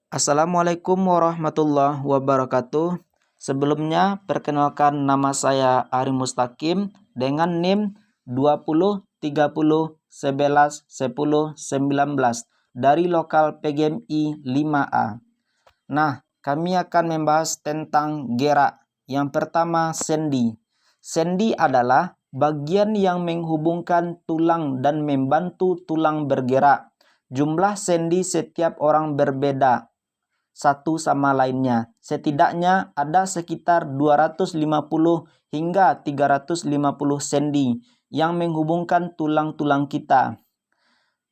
Assalamualaikum warahmatullahi wabarakatuh. Sebelumnya, perkenalkan nama saya Ari Mustaqim dengan NIM 20 30 11 10 19 dari lokal PGMI 5A. Nah, kami akan membahas tentang gerak. Yang pertama, sendi. Sendi adalah bagian yang menghubungkan tulang dan membantu tulang bergerak. Jumlah sendi setiap orang berbeda satu sama lainnya. Setidaknya ada sekitar 250 hingga 350 sendi yang menghubungkan tulang-tulang kita.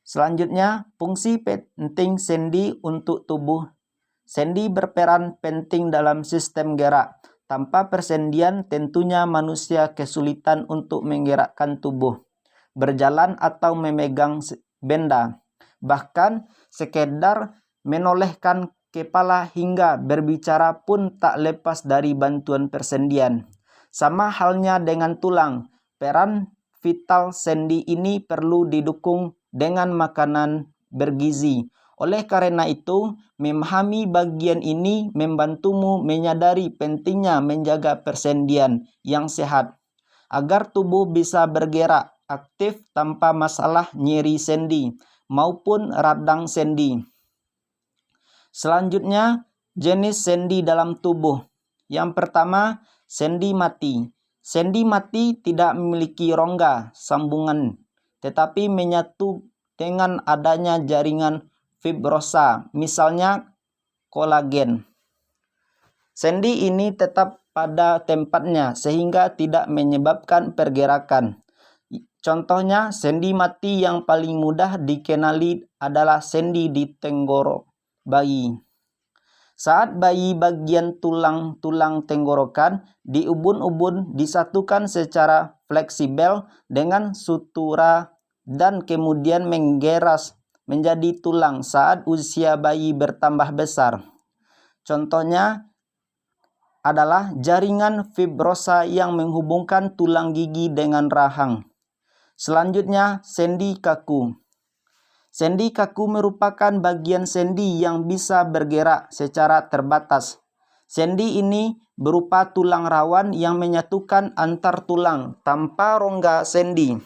Selanjutnya, fungsi penting sendi untuk tubuh. Sendi berperan penting dalam sistem gerak. Tanpa persendian, tentunya manusia kesulitan untuk menggerakkan tubuh, berjalan atau memegang benda. Bahkan sekedar menolehkan kepala hingga berbicara pun tak lepas dari bantuan persendian. Sama halnya dengan tulang, peran vital sendi ini perlu didukung dengan makanan bergizi. Oleh karena itu, memahami bagian ini membantumu menyadari pentingnya menjaga persendian yang sehat, agar tubuh bisa bergerak aktif tanpa masalah nyeri sendi maupun radang sendi. Selanjutnya, jenis sendi dalam tubuh. Yang pertama, sendi mati. Sendi mati tidak memiliki rongga sambungan, tetapi menyatu dengan adanya jaringan fibrosa, misalnya kolagen. Sendi ini tetap pada tempatnya sehingga tidak menyebabkan pergerakan. Contohnya, sendi mati yang paling mudah dikenali adalah sendi di tenggorok bayi. Saat bayi, bagian tulang-tulang tenggorokan di ubun-ubun disatukan secara fleksibel dengan sutura dan kemudian menggeras menjadi tulang saat usia bayi bertambah besar. Contohnya adalah jaringan fibrosa yang menghubungkan tulang gigi dengan rahang. Selanjutnya, sendi kaku. Sendi kaku merupakan bagian sendi yang bisa bergerak secara terbatas. Sendi ini berupa tulang rawan yang menyatukan antar tulang tanpa rongga sendi.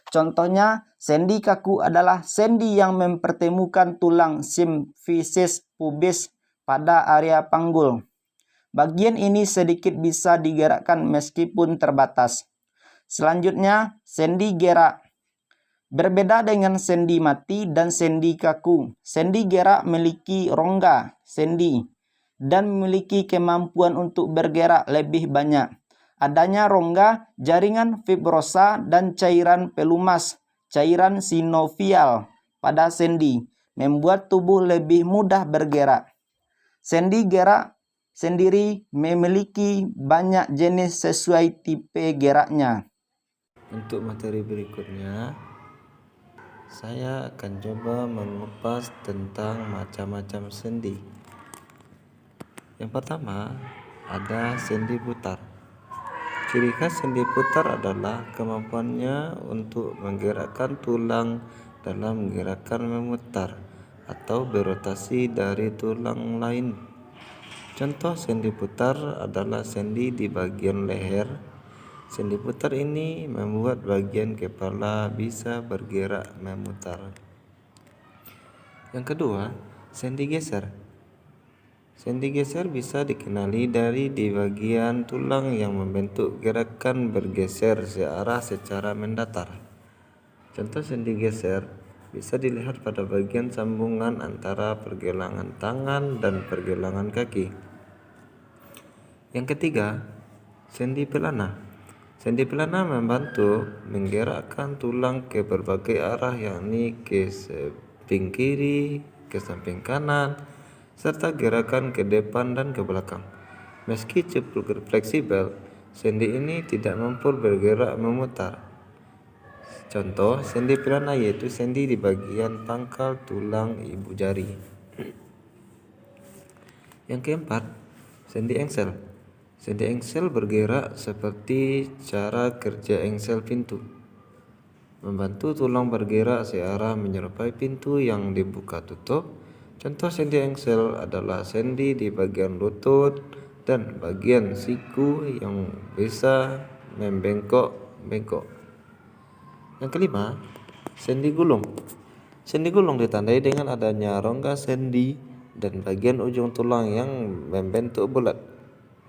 Contohnya, sendi kaku adalah sendi yang mempertemukan tulang simfisis pubis pada area panggul. Bagian ini sedikit bisa digerakkan meskipun terbatas. Selanjutnya, sendi gerak. Berbeda dengan sendi mati dan sendi kaku, sendi gerak memiliki rongga sendi dan memiliki kemampuan untuk bergerak lebih banyak. Adanya rongga, jaringan fibrosa, dan cairan pelumas, cairan sinovial pada sendi, membuat tubuh lebih mudah bergerak. Sendi gerak sendiri memiliki banyak jenis sesuai tipe geraknya. Untuk materi berikutnya, saya akan coba mengupas tentang macam-macam sendi. Yang pertama, ada sendi putar. Ciri khas sendi putar adalah kemampuannya untuk menggerakkan tulang dalam gerakan memutar atau berotasi dari tulang lain. Contoh sendi putar adalah sendi di bagian leher. Sendi putar ini membuat bagian kepala bisa bergerak memutar. Yang kedua, sendi geser. Sendi geser bisa dikenali dari di bagian tulang yang membentuk gerakan bergeser searah secara mendatar. Contoh sendi geser bisa dilihat pada bagian sambungan antara pergelangan tangan dan pergelangan kaki. Yang ketiga, sendi pelana. Sendi pelana membantu menggerakkan tulang ke berbagai arah, yakni ke samping kiri, ke samping kanan, serta gerakan ke depan dan ke belakang. Meski cukup fleksibel, sendi ini tidak mampu bergerak memutar. Contoh sendi pelana yaitu sendi di bagian pangkal tulang ibu jari. Yang keempat, sendi engsel. Sendi engsel bergerak seperti cara kerja engsel pintu, membantu tulang bergerak searah menyerupai pintu yang dibuka tutup Contoh sendi engsel adalah sendi di bagian lutut dan bagian siku yang bisa membengkok-bengkok. Yang kelima, sendi gulung. Sendi gulung ditandai dengan adanya rongga sendi dan bagian ujung tulang yang membentuk bulat.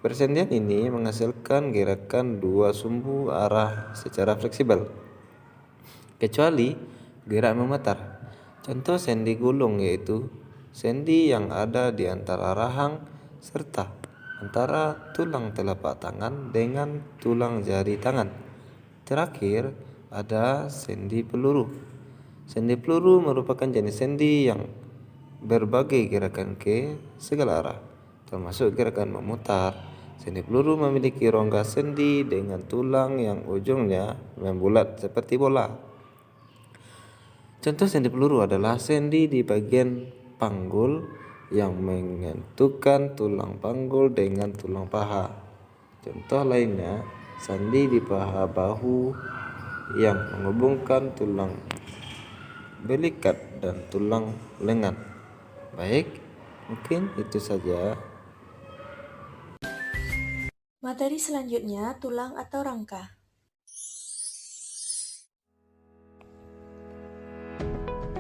Persendian ini menghasilkan gerakan dua sumbu arah secara fleksibel, kecuali gerak memutar. Contoh sendi gulung yaitu sendi yang ada di antara rahang serta antara tulang telapak tangan dengan tulang jari tangan. Terakhir, ada sendi peluru. Sendi peluru merupakan jenis sendi yang berbagai gerakan ke segala arah, termasuk gerakan memutar. Sendi peluru memiliki rongga sendi dengan tulang yang ujungnya membulat seperti bola. Contoh sendi peluru adalah sendi di bagian panggul yang menyentuhkan tulang panggul dengan tulang paha. Contoh lainnya, sendi di paha bahu yang menghubungkan tulang belikat dan tulang lengan. Baik, mungkin itu saja. Materi selanjutnya, tulang atau rangka.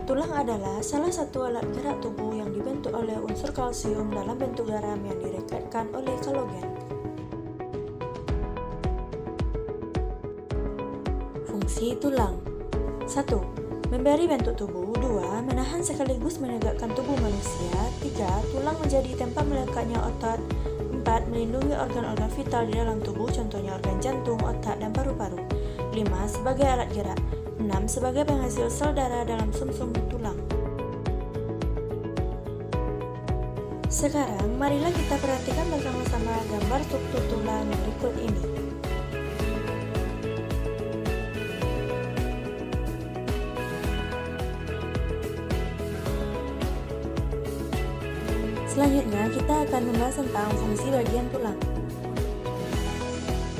Tulang adalah salah satu alat gerak tubuh yang dibentuk oleh unsur kalsium dalam bentuk garam yang direkatkan oleh kolagen. Fungsi tulang: 1. Memberi bentuk tubuh. 2. Menahan sekaligus menegakkan tubuh manusia. 3. Tulang menjadi tempat melekatnya otot. 4. Melindungi organ-organ vital di dalam tubuh, contohnya organ jantung, otak, dan paru-paru. 5. Sebagai alat gerak. 6. Sebagai penghasil sel darah dalam sumsum tulang. Sekarang, marilah kita perhatikan bersama-sama gambar struktur tulang berikut ini. Selanjutnya, kita akan membahas tentang fungsi bagian tulang.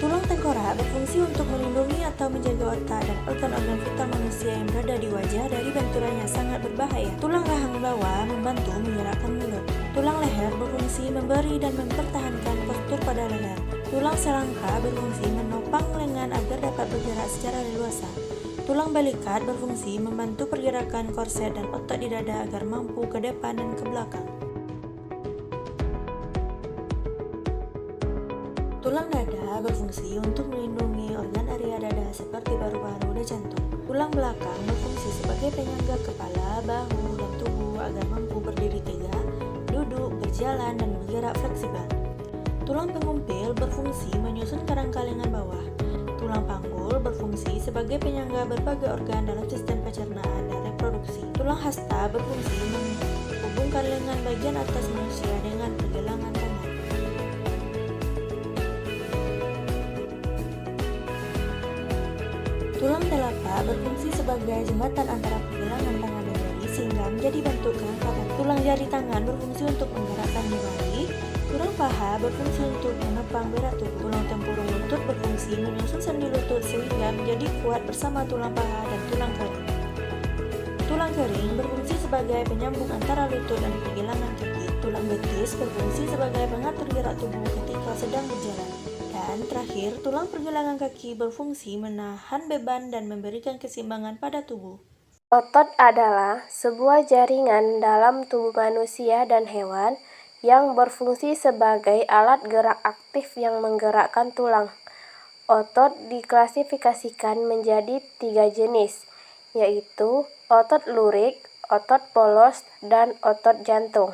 Tulang tengkorak berfungsi untuk melindungi atau menjaga otak dan organ-organ vital manusia yang berada di wajah dari benturan yang sangat berbahaya. Tulang rahang bawah membantu menggerakkan mulut. Tulang leher berfungsi memberi dan mempertahankan postur pada leher. Tulang selangka berfungsi menopang lengan agar dapat bergerak secara leluasa. Tulang belikat berfungsi membantu pergerakan korset dan otot di dada agar mampu ke depan dan ke belakang. Tulang dada berfungsi untuk melindungi organ area dada seperti paru-paru dan jantung. Tulang belakang berfungsi sebagai penyangga kepala, bahu, dan tubuh agar mampu berdiri tegak, duduk, berjalan, dan bergerak fleksibel. Tulang pengumpil berfungsi menyusun kerangka lengan bawah. Tulang panggul berfungsi sebagai penyangga berbagai organ dalam sistem pencernaan dan reproduksi. Tulang hasta berfungsi menghubungkan lengan bagian atas manusia dengan pergelangan tangan. Tulang telapak berfungsi sebagai jembatan antara pergelangan tangan dan jari sehingga menjadi bentuk kerangka. Tulang jari tangan berfungsi untuk menggerakkan jari. Tulang paha berfungsi untuk menopang berat tubuh. Tulang tempurung lutut berfungsi menyusun sendi lutut sehingga menjadi kuat bersama tulang paha dan tulang kering. Tulang kering berfungsi sebagai penyambung antara lutut dan pergelangan kaki. Tulang betis berfungsi sebagai pengatur gerak tubuh ketika sedang berjalan. Dan terakhir, tulang pergelangan kaki berfungsi menahan beban dan memberikan keseimbangan pada tubuh. Otot adalah sebuah jaringan dalam tubuh manusia dan hewan yang berfungsi sebagai alat gerak aktif yang menggerakkan tulang. Otot diklasifikasikan menjadi 3 jenis, yaitu otot lurik, otot polos, dan otot jantung.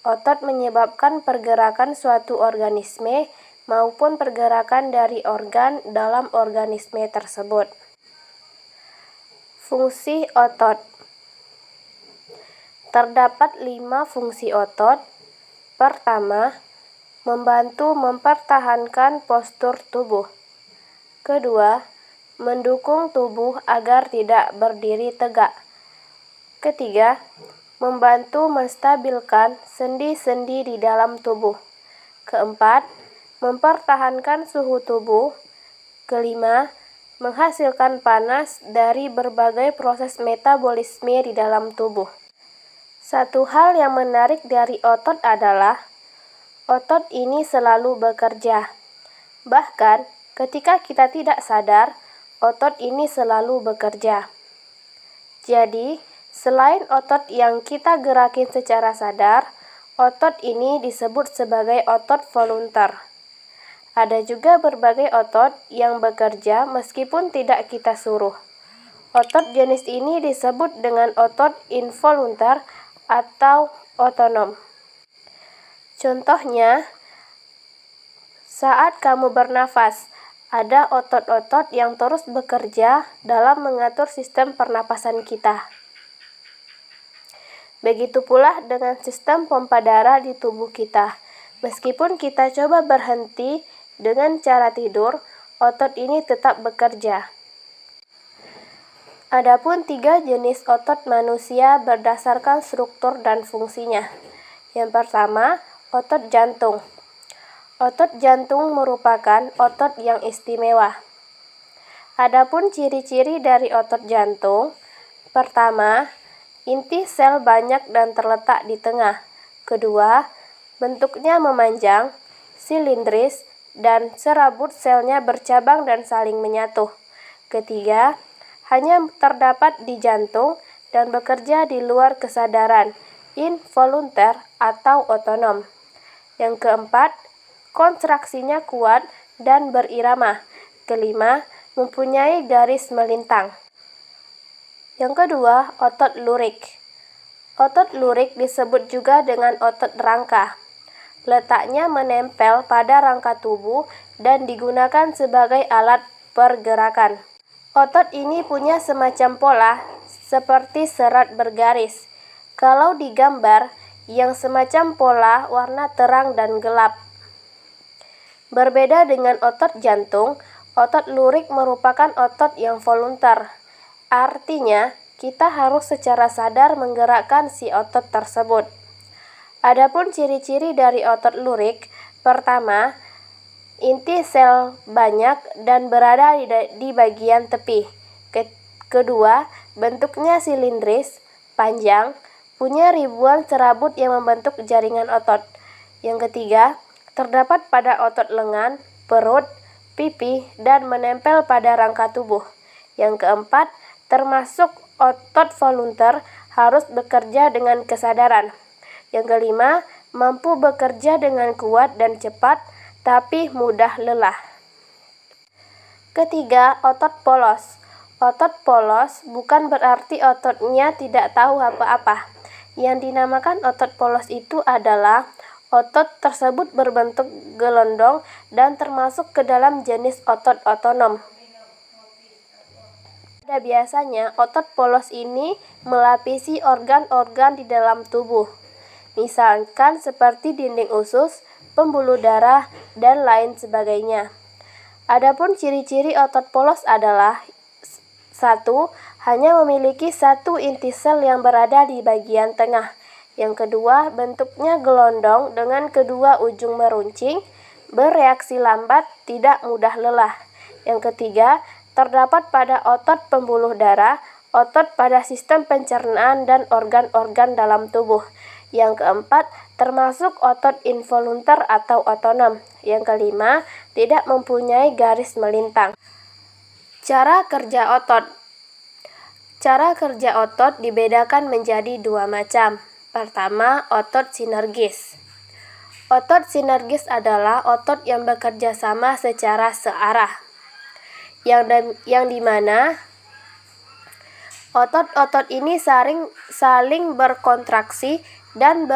Otot menyebabkan pergerakan suatu organisme maupun pergerakan dari organ dalam organisme tersebut. Fungsi otot. Terdapat 5 fungsi otot. Pertama, membantu mempertahankan postur tubuh. Kedua, mendukung tubuh agar tidak berdiri tegak. Ketiga, membantu menstabilkan sendi-sendi di dalam tubuh. Keempat, mempertahankan suhu tubuh. Kelima, menghasilkan panas dari berbagai proses metabolisme di dalam tubuh. Satu hal yang menarik dari otot adalah otot ini selalu bekerja. Bahkan ketika kita tidak sadar, otot ini selalu bekerja. Jadi, selain otot yang kita gerakin secara sadar, otot ini disebut sebagai otot volunteer. Ada juga berbagai otot yang bekerja meskipun tidak kita suruh. Otot jenis ini disebut dengan otot involuntar atau otonom. Contohnya, saat kamu bernafas, ada otot-otot yang terus bekerja dalam mengatur sistem pernapasan kita. Begitu pula dengan sistem pompa darah di tubuh kita. Meskipun kita coba berhenti dengan cara tidur, otot ini tetap bekerja. Adapun 3 jenis otot manusia berdasarkan struktur dan fungsinya. Yang pertama, otot jantung. Otot jantung merupakan otot yang istimewa. Adapun ciri-ciri dari otot jantung, pertama, inti sel banyak dan terletak di tengah. Kedua, bentuknya memanjang, silindris, dan serabut selnya bercabang dan saling menyatu. Ketiga, hanya terdapat di jantung dan bekerja di luar kesadaran, involunter atau otonom. Yang keempat, kontraksinya kuat dan berirama. Kelima, mempunyai garis melintang. Yang kedua, otot lurik. Otot lurik disebut juga dengan otot rangka. Letaknya menempel pada rangka tubuh dan digunakan sebagai alat pergerakan. Otot ini punya semacam pola seperti serat bergaris. Kalau digambar, yang semacam pola warna terang dan gelap. Berbeda dengan otot jantung, otot lurik merupakan otot yang volunter. Artinya, kita harus secara sadar menggerakkan si otot tersebut. Adapun ciri-ciri dari otot lurik, pertama, inti sel banyak dan berada di bagian tepi. Kedua, bentuknya silindris, panjang, punya ribuan serabut yang membentuk jaringan otot. Yang ketiga, terdapat pada otot lengan, perut, pipi, dan menempel pada rangka tubuh. Yang keempat, termasuk otot volunter harus bekerja dengan kesadaran. Yang kelima, mampu bekerja dengan kuat dan cepat, tapi mudah lelah. Ketiga, otot polos. Otot polos bukan berarti ototnya tidak tahu apa-apa. Yang dinamakan otot polos itu adalah otot tersebut berbentuk gelondong dan termasuk ke dalam jenis otot otonom. Pada biasanya, otot polos ini melapisi organ-organ di dalam tubuh. Misalkan seperti dinding usus, pembuluh darah, dan lain sebagainya. Adapun ciri-ciri otot polos adalah 1. Hanya memiliki satu inti sel yang berada di bagian tengah. Yang kedua, bentuknya gelondong dengan kedua ujung meruncing, bereaksi lambat, tidak mudah lelah. Yang ketiga, terdapat pada otot pembuluh darah, otot pada sistem pencernaan dan organ-organ dalam tubuh. Yang keempat, termasuk otot involunter atau otonom. Yang kelima, tidak mempunyai garis melintang. Cara kerja otot. Cara kerja otot dibedakan menjadi 2 macam. Pertama, otot sinergis. Otot sinergis adalah otot yang bekerja sama secara searah. Yang dimana otot-otot ini saling berkontraksi dan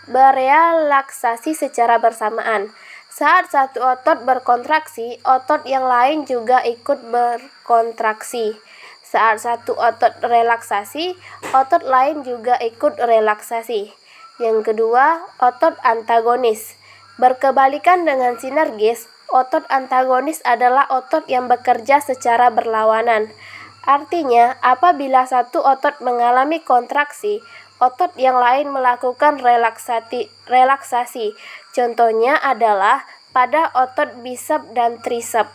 berelaksasi secara bersamaan. Saat satu otot berkontraksi, otot yang lain juga ikut berkontraksi. Saat satu otot relaksasi, otot lain juga ikut relaksasi. Yang kedua, otot antagonis. Berkebalikan dengan sinergis, otot antagonis adalah otot yang bekerja secara berlawanan. Artinya, apabila satu otot mengalami kontraksi, otot yang lain melakukan relaksasi. Contohnya adalah pada otot bisep dan trisep.